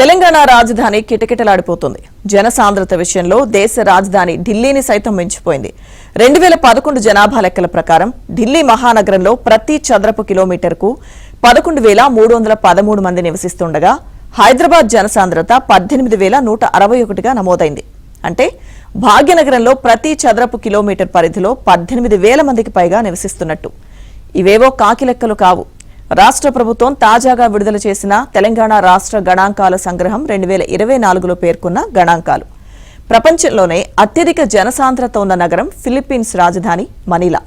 తెలంగాణ రాజధాని కిటకిటలాడిపోతుంది. జనసాంద్రత విషయంలో దేశ రాజధాని ఢిల్లీని సైతం మించిపోయింది. 2011 జనాభా లెక్కల ప్రకారం ఢిల్లీ మహానగరంలో ప్రతి చదరపు కిలోమీటర్కు 11,313 మంది నివసిస్తుండగా హైదరాబాద్ జనసాంద్రత 18,161గా నమోదైంది. అంటే భాగ్యనగరంలో ప్రతి చదరపు కిలోమీటర్ పరిధిలో 18,000 మందికి పైగా నివసిస్తున్నట్టు. ఇవేవో కాకి లెక్కలు కావు. రాష్ట్ర ప్రభుత్వం తాజాగా విడుదల చేసిన తెలంగాణ రాష్ట్ర గణాంకాల సంగ్రహం 2024లో పేర్కొన్న గణాంకాలు. ప్రపంచంలోనే అత్యధిక జనసాంద్రత ఉన్న నగరం ఫిలిప్పీన్స్ రాజధాని మనీలా.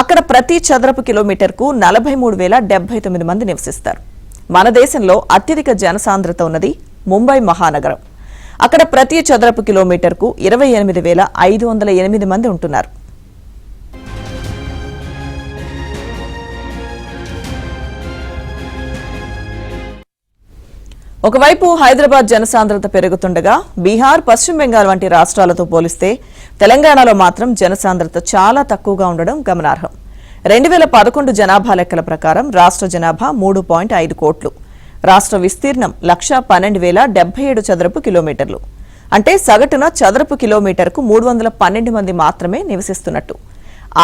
అక్కడ ప్రతి చదరపు కిలోమీటర్కు 43,079 మంది నివసిస్తారు. మన దేశంలో అత్యధిక జనసాంద్రత ఉన్నది ముంబై మహానగరం. అక్కడ ప్రతి చదరపు కిలోమీటర్కు 28,508 మంది ఉంటున్నారు. ఒకవైపు హైదరాబాద్ జనసాంద్రత పెరుగుతుండగా బీహార్, పశ్చిమ బెంగాల్ వంటి రాష్ట్రాలతో పోలిస్తే తెలంగాణలో మాత్రం జనసాంద్రత చాలా తక్కువగా ఉండడం గమనార్హం. 2011 జనాభా లెక్కల ప్రకారం రాష్ట్ర జనాభా 3.5 కోట్లు. రాష్ట్ర విస్తీర్ణం 112,077 చదరపు కిలోమీటర్లు. అంటే సగటున చదరపు కిలోమీటర్కు 312 మంది మాత్రమే నివసిస్తున్నట్టు.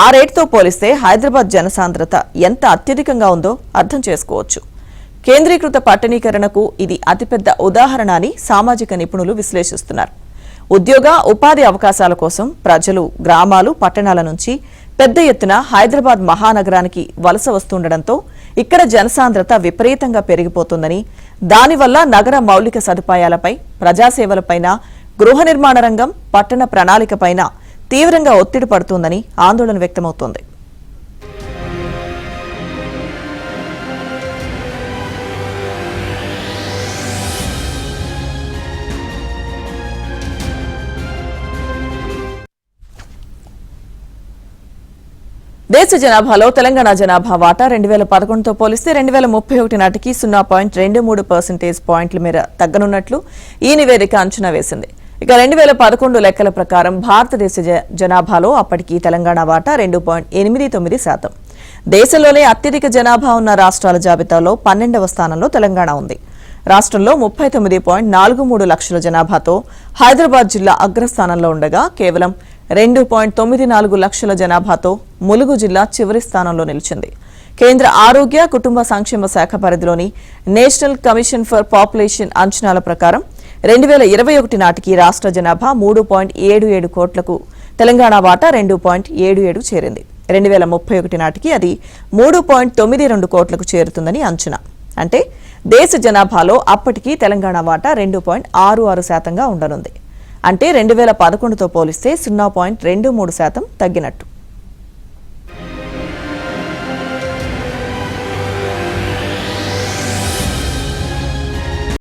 ఆ రేటుతో పోలిస్తే హైదరాబాద్ జనసాంద్రత ఎంత అత్యధికంగా ఉందో అర్థం చేసుకోవచ్చు. కేంద్రీకృత పట్టణీకరణకు ఇది అతిపెద్ద ఉదాహరణ అని సామాజిక నిపుణులు విశ్లేషిస్తున్నారు. ఉద్యోగ, ఉపాధి అవకాశాల కోసం ప్రజలు గ్రామాలు, పట్టణాల నుంచి పెద్ద ఎత్తున హైదరాబాద్ మహానగరానికి వలస వస్తుండటంతో ఇక్కడ జనసాంద్రత విపరీతంగా పెరిగిపోతుందని, దానివల్ల నగర మౌలిక సదుపాయాలపై, ప్రజాసేవలపైన, గృహ నిర్మాణ రంగం, పట్టణ ప్రణాళికపైన తీవ్రంగా ఒత్తిడి పడుతోందని ఆందోళన వ్యక్తమవుతోంది. దేశ జనాభాలో తెలంగాణ జనాభా వాటా 2011తో పోలిస్తే 2031 నాటికి 0.23% పాయింట్ల మేర తగ్గనున్నట్లు ఈ నివేదిక అంచనా వేసింది. ఇక 2011 లెక్కల ప్రకారం భారతదేశ జనాభాలో అప్పటికి తెలంగాణ వాటా 2.89%. దేశంలోనే అత్యధిక జనాభా ఉన్న రాష్ట్రాల జాబితాలో 12వ స్థానంలో తెలంగాణ ఉంది. రాష్ట్రంలో 39.43 లక్షల జనాభాతో హైదరాబాద్ జిల్లా అగ్రస్థానంలో ఉండగా కేవలం 2.94 లక్షల జనాభాతో ములుగు జిల్లా చివరి స్థానంలో నిలిచింది. కేంద్ర ఆరోగ్య, కుటుంబ సంక్షేమ శాఖ పరిధిలోని నేషనల్ కమిషన్ ఫర్ పాపులేషన్ అంచనాల ప్రకారం 2021 నాటికి రాష్ట్ర జనాభా 3.77 కోట్లకు, తెలంగాణ వాటా 2.77 చేరింది. 2031 నాటికి అది 3.92 కోట్లకు చేరుతుందని అంచనా. అంటే దేశ జనాభాలో అప్పటికి తెలంగాణ వాటా 2.66% ఉండనుంది. అంటే 2011తో పోలిస్తే 0.23% తగ్గినట్టు.